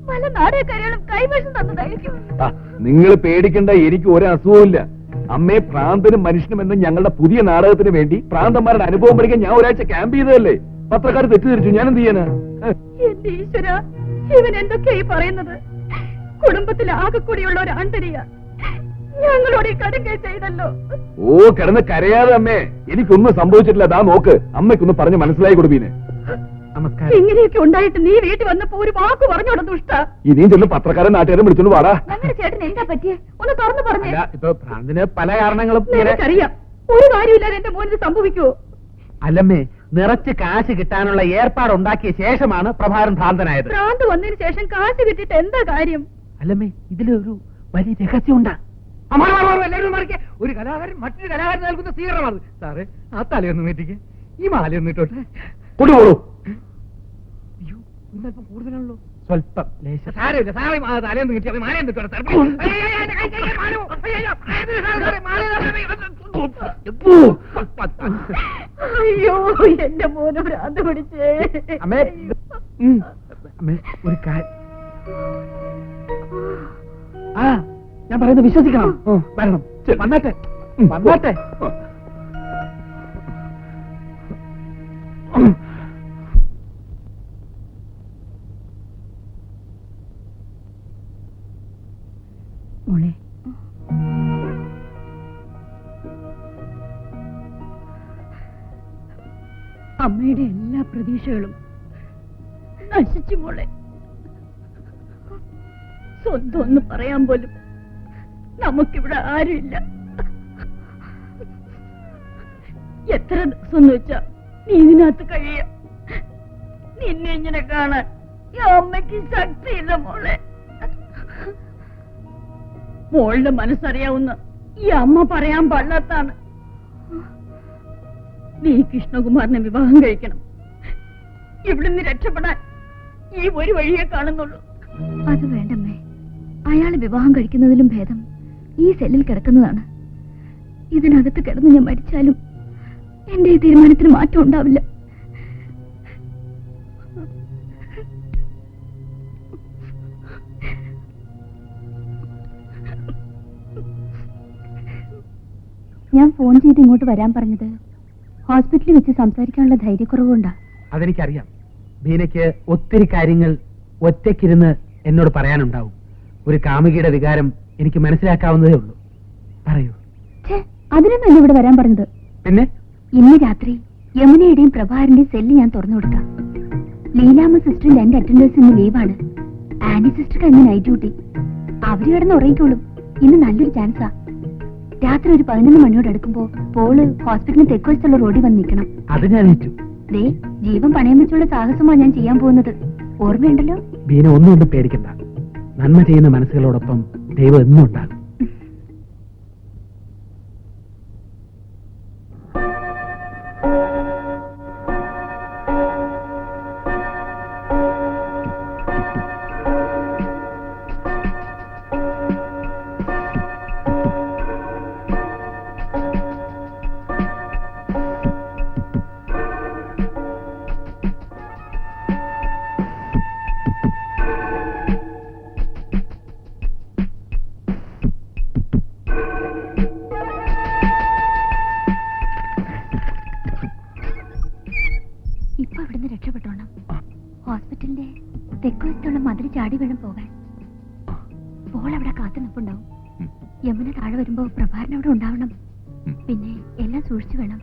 പല നാടകക്കാരികളും കൈവശം തന്നതായിരിക്കും. നിങ്ങൾ പേടിക്കേണ്ട, എനിക്ക് ഒരു അസുഖമില്ല. അമ്മയെ ഭ്രാന്തനും മനുഷ്യനും എന്ന ഞങ്ങളുടെ പുതിയ നാടകത്തിന് വേണ്ടി ഭ്രാന്തന്മാരുടെ അനുഭവം പഠിക്കാൻ ഞാൻ ഒരാഴ്ച ക്യാമ്പ് ചെയ്തതല്ലേ. പത്രക്കാർ തെറ്റിദ്ധരിച്ചു, ഞാൻ എന്ത് ചെയ്യാനാ? എന്റെ ഈശ്വര, ഇവൻ എന്തൊക്കെയായി പറയുന്നത്? കുടുംബത്തിൽ ആകെ കൂടിയുള്ള ഒരു ആന്തരിക ഞങ്ങളോട് ഈ കടുങ്കൈ ചെയ്തല്ലോ. ഓ, കിടന്ന് കരയാതെ അമ്മേ, എനിക്കൊന്നും സംഭവിച്ചിട്ടില്ല. ദാ നോക്ക്, അമ്മയ്ക്കൊന്ന് പറഞ്ഞ് മനസ്സിലായി കൊടുപ്പീനെ. ഇങ്ങനെയൊക്കെ ഉണ്ടായിട്ട് നീ വീട്ടിൽ വന്നപ്പോ ഒരു വാക്ക് പറഞ്ഞോട ദുഷ്ട. ഇനിയും ചെന്ന് പത്രക്കാരൻ നാട്ടുകാരും വിളിച്ചോണ്ട് വാടാ. ഞങ്ങളുടെ ചേട്ടൻ എന്താ പറ്റിയേ? ഒന്ന് തുറന്നു പറഞ്ഞേ. ഇപ്പൊ ഭ്രാന്തിന് പല കാരണങ്ങളും. എനിക്കറിയാം, ഒരു കാര്യമില്ലാതെ എന്റെ മോനിത് സംഭവിക്കുവോ? അല്ലമ്മേ, നിറച്ച് കാശ് കിട്ടാനുള്ള ഏർപ്പാടുണ്ടാക്കിയ ശേഷമാണ് പ്രഭാകരൻ ഭ്രാന്തനായത്. ഭ്രാന്ത് വന്നതിന് ശേഷം കാശ് കിട്ടിയിട്ട് എന്താ കാര്യം? അല്ലമ്മേ, ഇതിലൊരു വലിയ രഹസ്യമുണ്ടാ. ഒരു കലാകാരൻ മറ്റൊരു കലാകാരൻ നൽകുന്ന സ്വീകരണമാണ്. സാറേ, ആ തലയൊന്നും വെറ്റിക്ക്, ഈ മാലയൊന്നും ഇട്ടോട്ടെ. കൊണ്ടുപോളൂ. അയ്യോ, ഇന്നല്പം കൂടുതലാണല്ലോ. സ്വല്പം സാരമില്ല സാറേ, തലയൊന്നും കിട്ടിയാൽ മാലയൊന്നും ഇട്ടോട്ടെ. അയ്യോ, എന്റെ മോന് ഭ്രാന്ത് പിടിച്ചേ. അമ്മേ, അമ്മേ, ഒരു ഞാൻ പറയുന്നത് വിശ്വസിക്കണം. വരണം, വന്നാട്ടെ വന്നാട്ടെ. മോളെ, അമ്മയുടെ എല്ലാ പ്രതീക്ഷകളും നശിച്ചു മോളെ. സ്വന്തം ഒന്ന് പറയാൻ പോലും നമുക്കിവിടെ ആരുമില്ല. എത്ര ദിവസം എന്ന് വെച്ചാ നീ ഇതിനകത്ത് കഴിയ. നിന്നെ ഇങ്ങനെ കാണാൻ ഈ അമ്മയ്ക്ക് ശക്തിയില്ല മോളെ. മോളുടെ മനസ്സറിയാവുന്ന ഈ അമ്മ പറയാൻ പാടില്ലാത്താണ്. നീ കൃഷ്ണകുമാറിനെ വിവാഹം കഴിക്കണം. ഇവിടുന്ന് രക്ഷപ്പെടാൻ ഈ ഒരു വഴിയെ കാണുന്നുള്ളൂ. അത് വേണ്ടമ്മേ, അയാളെ വിവാഹം കഴിക്കുന്നതിലും ഭേദം ഈ സെല്ലിൽ കിടക്കുന്നതാണ്. ഇതിനകത്ത് കിടന്ന് ഞാൻ മരിച്ചാലും എന്റെ ഈ തീരുമാനത്തിന് മാറ്റം ഉണ്ടാവില്ല. ഞാൻ ഫോൺ ചെയ്ത് ഇങ്ങോട്ട് വരാൻ പറഞ്ഞത് ഹോസ്പിറ്റലിൽ വെച്ച് സംസാരിക്കാനുള്ള ധൈര്യക്കുറവുണ്ടാ. അതെനിക്കറിയാം. ബീനയ്ക്ക് ഒത്തിരി കാര്യങ്ങൾ ഒറ്റയ്ക്കിരുന്ന് എന്നോട് പറയാനുണ്ടാവും. ഒരു കാമുകിയുടെ വികാരം എനിക്ക് മനസ്സിലാക്കാവുന്നതേ ഉള്ളൂ. പറയൂ. അതിനൊന്നല്ല ഇവിടെ വരാൻ പറഞ്ഞത്. പിന്നെ ഇന്ന് രാത്രി യമുനയുടെയും പ്രഭാകരന്റെയും സെല്ല് ഞാൻ തുറന്നു കൊടുക്കാം. ലീലാമ്മ സിസ്റ്ററിന്റെ എന്റെ അറ്റൻഡേഴ്സ് ഇന്ന് ലീവാണ്. ആന്റി സിസ്റ്റർക്ക് ഇന്ന് നൈറ്റ് ഡ്യൂട്ടി. അവര് കിടന്ന് ഉറങ്ങിക്കോളും. ഇന്ന് നല്ലൊരു ചാൻസാ. രാത്രി ഒരു 11 മണിയോട് അടുക്കുമ്പോ പോള് ഹോസ്പിറ്റലിന് തെക്കുവശത്തുള്ള റോഡിൽ വന്ന് നിൽക്കണം. അത് ഞാൻ ഏറ്റു. ദേ, ജീവൻ പണയം വെച്ചുള്ള സാഹസമാണ് ഞാൻ ചെയ്യാൻ പോകുന്നത്. ഓർമ്മയുണ്ടല്ലോ? ബീന ഒന്നുകൊണ്ടും പേടിക്കണ്ട. നന്മ ചെയ്യുന്ന മനസ്സുകളോടൊപ്പം ദൈവം എന്നും ഉണ്ടാകും. ഇപ്പൊ ഇവിടുന്ന് രക്ഷപ്പെട്ടോണം. ഹോസ്പിറ്റലിന്റെ തെക്കുവശത്തുള്ള മതിൽ ചാടി വേണം പോകാൻ. പോൾ അവിടെ കാത്തു നിൽപ്പുണ്ടാവും. യമുന താഴെ വരുമ്പോ പ്രഭാകരൻ അവിടെ ഉണ്ടാവണം. പിന്നെ എല്ലാം സൂക്ഷിച്ചു വേണം.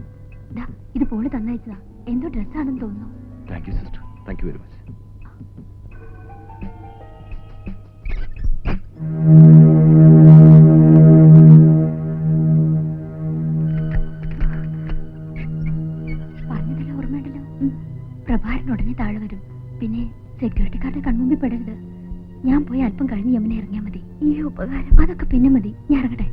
ഇത് പോള് തന്നയച്ചതാ. എന്തോ ഡ്രസ്സാണെന്ന് തോന്നുന്നു. Thank you sister, thank you very much. പറഞ്ഞതെല്ലാം ഓർമ്മയുണ്ടല്ലോ. പ്രഭാകരൻ ഉടനെ താഴെ വരും. പിന്നെ സെക്യൂരിറ്റിക്കാരുടെ കൺമുമ്പിൽ പെടരുത്. ഞാൻ പോയി അല്പം കഴിഞ്ഞ് യമുന ഇറങ്ങിയാൽ മതി. ഈ ഉപകാരം അതൊക്കെ പിന്നെ മതി. ഞാൻ ഇറങ്ങട്ടെ.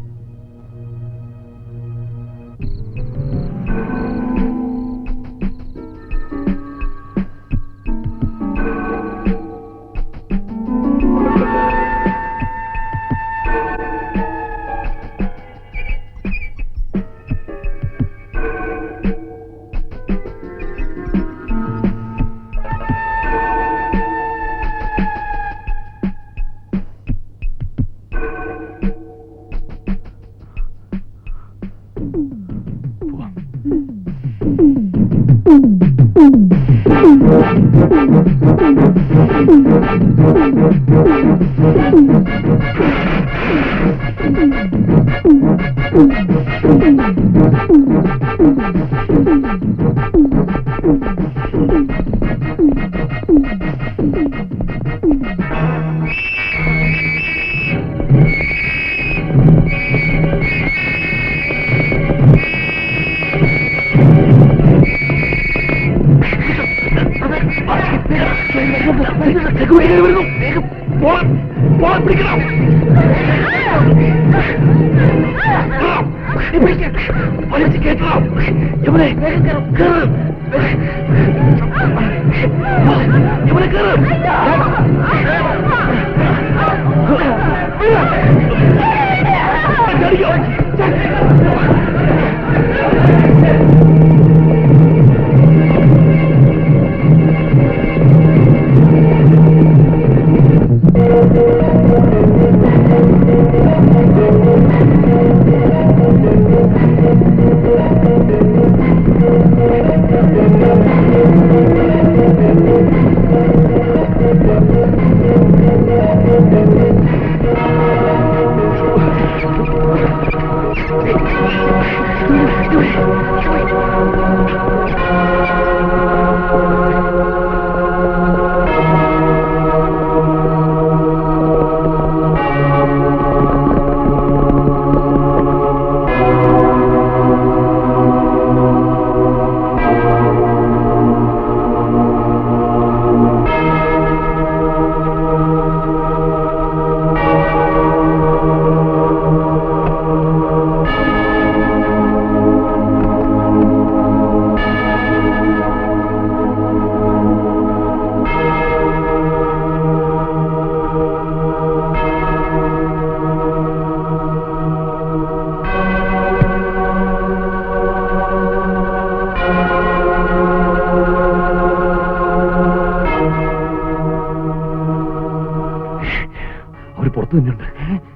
അവര് പുറത്തു തന്നെയുണ്ട്.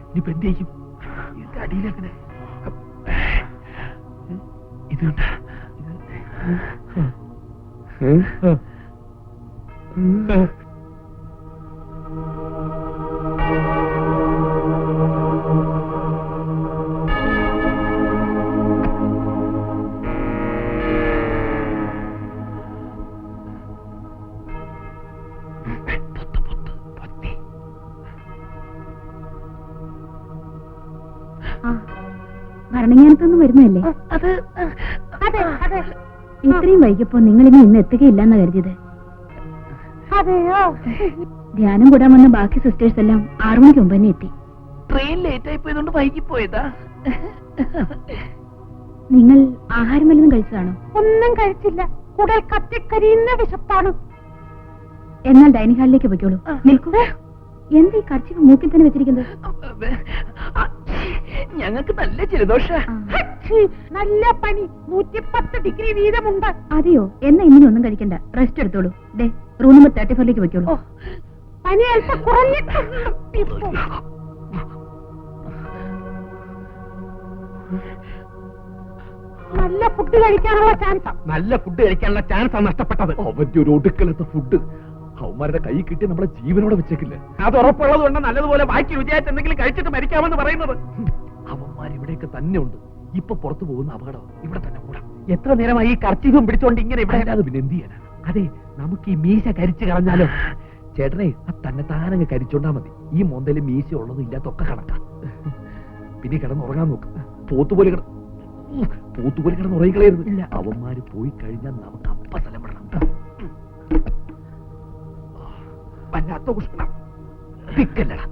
ഇനിയിപ്പോ എന്ത് ചെയ്യും? അടിയിലെങ്ങനെ ഇത് കണ്ട ഭരണങ്ങാനത്തൊന്നും വരുന്നതല്ലേ? ഇത്രയും വൈകിയപ്പോ നിങ്ങൾ ഇന്ന് എത്തുകയില്ലെന്ന് കരുതിയത്. ധ്യാനം കൂടാൻ വന്ന ബാക്കി സിസ്റ്റേഴ്സ് എല്ലാം 6 മണിക്ക് മുമ്പ് തന്നെ എത്തി. ട്രെയിൻ ലേറ്റ് ആയി പോയതുകൊണ്ട് വൈകിപ്പോയതാ. നിങ്ങൾ ആഹാരം വല്ലതും കഴിച്ചതാണോ? ഒന്നും കഴിച്ചില്ല. കുടൽ കത്തിക്കരിയുന്ന വിശപ്പാണ്. എന്നാൽ ഡൈനിങ് ഹാളിലേക്ക് പോയിക്കോളൂ. നിൽക്കൂ. എന്താ ഈ കർച്ചിഫ് മൂക്കിൽ തന്നെ വെച്ചിരിക്കുന്നത്? ഞങ്ങൾക്ക് നല്ല ജലദോഷ. നല്ല പനി. 110 ഡിഗ്രി വീതമുണ്ട്. അതെയോ? എന്നാ ഇന്നൊന്നും കഴിക്കണ്ട, റെസ്റ്റ് എടുത്തോളൂ. ദേ റൂം നമ്പർ 34ലേക്ക് പോയിക്കോളൂ. പനി അല്പം കുറഞ്ഞിട്ടുണ്ട്. നല്ല ഫുഡ് കഴിക്കാനുള്ള ചാൻസ്. നല്ല ഫുഡ് കഴിക്കാനുള്ള ചാൻസാണ് നഷ്ടപ്പെട്ടത്. അവന്റെ ഒരു ഒടുക്കലത്തെ ഫുഡ് അവന്മാരുടെ കൈ കിട്ടി നമ്മളെ ജീവനോടെ വെച്ചേക്കില്ല. അത് ഉറപ്പുള്ളത് കൊണ്ട് നല്ലതുപോലെ ബാക്കി രുചിയായിട്ട് എന്തെങ്കിലും കഴിച്ചിട്ട് മരിക്കാമെന്ന് പറയുന്നത്. അവന്മാർ ഇവിടെയൊക്കെ തന്നെ ഉണ്ട്. ഇപ്പൊ പുറത്തു പോകുന്ന അപകടം ഇവിടെ തന്നെ കൂടാം. എത്ര നേരമായി ഈ കർച്ചീഫും പിടിച്ചോണ്ട് ഇങ്ങനെ ഇവിടെ? അല്ലാതെ പിന്നെ എന്ത് ചെയ്യാനാ? അതെ, നമുക്ക് ഈ മീശ കരിച്ചു കളഞ്ഞാലോ? ചേട്ടനെ ആ തന്നെ താനങ്ങ് കരിച്ചോണ്ടാ മതി. ഈ മോന്തയില് മീശ ഉള്ളതും ഇല്ലാത്തൊക്കെ കണക്കാ. പിന്നെ കിടന്നുറങ്ങാൻ നോക്ക്. പോത്തുപോലെ കിടന്നുറങ്ങിക്കളയരുത്. അവന്മാര് പോയി കഴിഞ്ഞാൽ നമുക്ക് അപ്പ സ്ഥലം വിടണം. വല്ലാത്ത ഉഷ്ണം. പിക്കല്ലടാ.